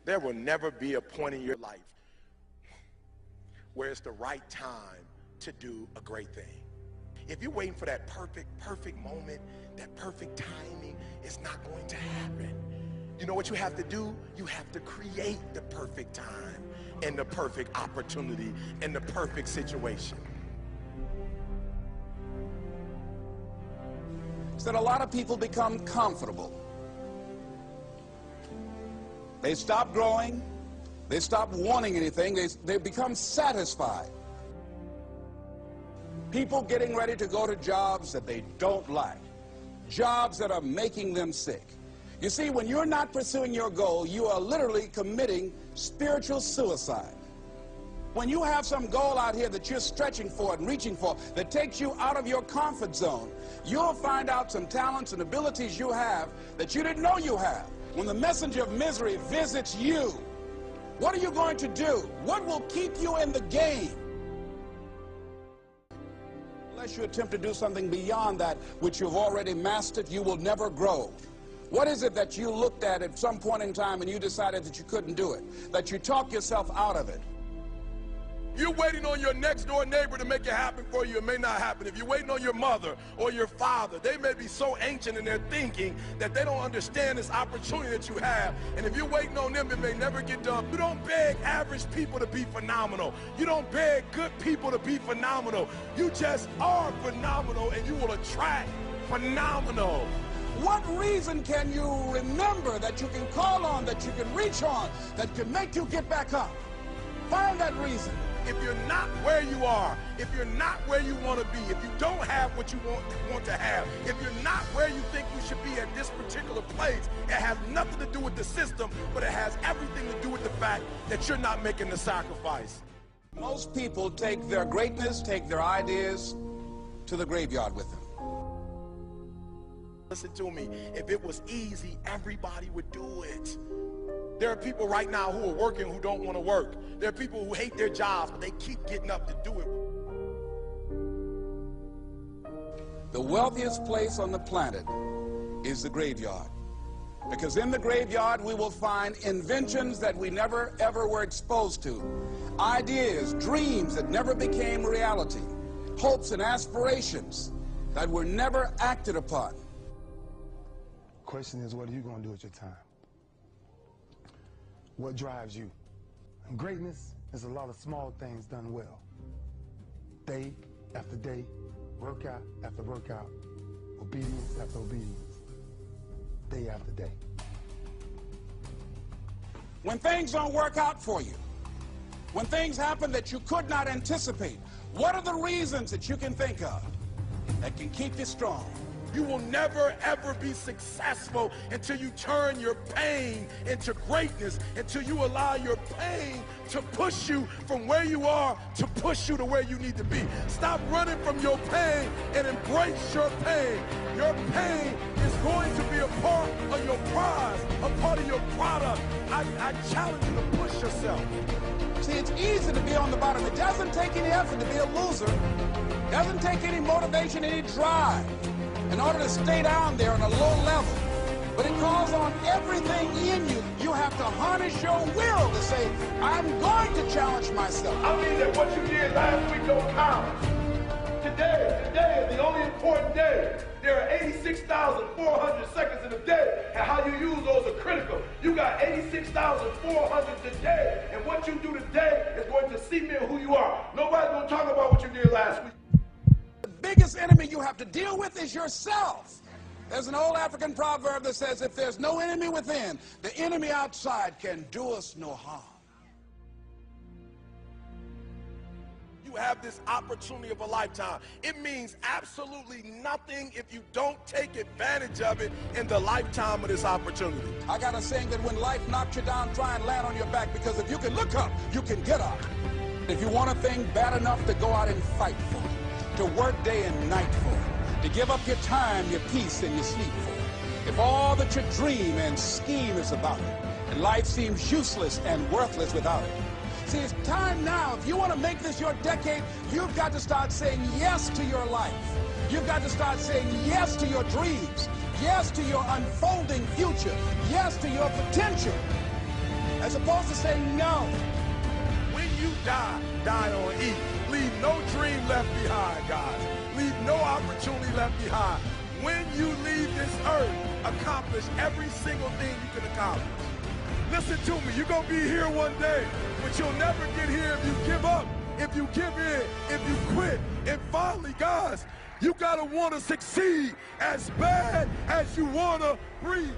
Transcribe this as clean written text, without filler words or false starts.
There will never be a point in your life where it's the right time to do a great thing. If you're waiting for that perfect moment, that perfect timing, it's not going to happen. You know what you have to do? You have to create the perfect time and the perfect opportunity and the perfect situation. So that a lot of people become comfortable. They stop growing. They stop wanting anything. They become satisfied. People getting ready to go to jobs that they don't like, jobs that are making them sick. You see, when you're not pursuing your goal, you are literally committing spiritual suicide. When you have some goal out here that you're stretching for and reaching for that takes you out of your comfort zone, you'll find out some talents and abilities you have that you didn't know you have. When the messenger of misery visits you, what are you going to do? What will keep you in the game? Unless you attempt to do something beyond that which you've already mastered, you will never grow. What is it that you looked at some point in time and you decided that you couldn't do it, that you talked yourself out of it? You're waiting on your next door neighbor to make it happen for you. It may not happen. If you're waiting on your mother or your father, they may be so ancient in their thinking that they don't understand this opportunity that you have. And if you're waiting on them, it may never get done. You don't beg average people to be phenomenal. You don't beg good people to be phenomenal. You just are phenomenal, and you will attract phenomenal. What reason can you remember that you can call on, that you can reach on, that can make you get back up? Find that reason. If you're not where you are, if you're not where you want to be, if you don't have what you want to have, if you're not where you think you should be at this particular place, it has nothing to do with the system, but it has everything to do with the fact that you're not making the sacrifice. Most people take their greatness, take their ideas to the graveyard with them. Listen to me, if it was easy, everybody would do it. There are people right now who are working who don't want to work. There are people who hate their jobs, but they keep getting up to do it. The wealthiest place on the planet is the graveyard. Because in the graveyard, we will find inventions that we never, ever were exposed to. Ideas, dreams that never became reality. Hopes and aspirations that were never acted upon. Question is, what are you going to do with your time? What drives you? And greatness is a lot of small things done well. Day after day, workout after workout, obedience after obedience, day after day. When things don't work out for you, when things happen that you could not anticipate, what are the reasons that you can think of that can keep you strong? You will never, ever be successful until you turn your pain into greatness, until you allow your pain to push you from where you are to push you to where you need to be. Stop running from your pain and embrace your pain. Your pain is going to be a part of your prize, a part of your product. I challenge you to push yourself. See, it's easy to be on the bottom. It doesn't take any effort to be a loser. It doesn't take any motivation, any drive in order to stay down there on a low level. But it calls on everything in you. You have to harness your will to say, I'm going to challenge myself. I mean that what you did last week don't count. Today is the only important day. There are 86,400 seconds in a day, and how you use those are critical. You got 86,400 today, and what you do today is going to cement who you are. Nobody's going to talk about what you did last week. The biggest enemy you have to deal with is yourself. There's an old African proverb that says, if there's no enemy within, the enemy outside can do us no harm. You have this opportunity of a lifetime. It means absolutely nothing if you don't take advantage of it in the lifetime of this opportunity. I got a saying that when life knocks you down, try and land on your back, because if you can look up, you can get up. If you want a thing bad enough to go out and fight for it, to work day and night for it, to give up your time, your peace, and your sleep for it, if all that you dream and scheme is about it, and life seems useless and worthless without it. See, it's time now. If you want to make this your decade, you've got to start saying yes to your life. You've got to start saying yes to your dreams, yes to your unfolding future, yes to your potential. as opposed to saying no. When you die, die on E. Leave no dream left behind, guys. Leave no opportunity left behind. When you leave this earth, accomplish every single thing you can accomplish. Listen to me, you're going to be here one day, but you'll never get here if you give up, if you give in, if you quit. And finally, guys, you got to want to succeed as bad as you want to breathe.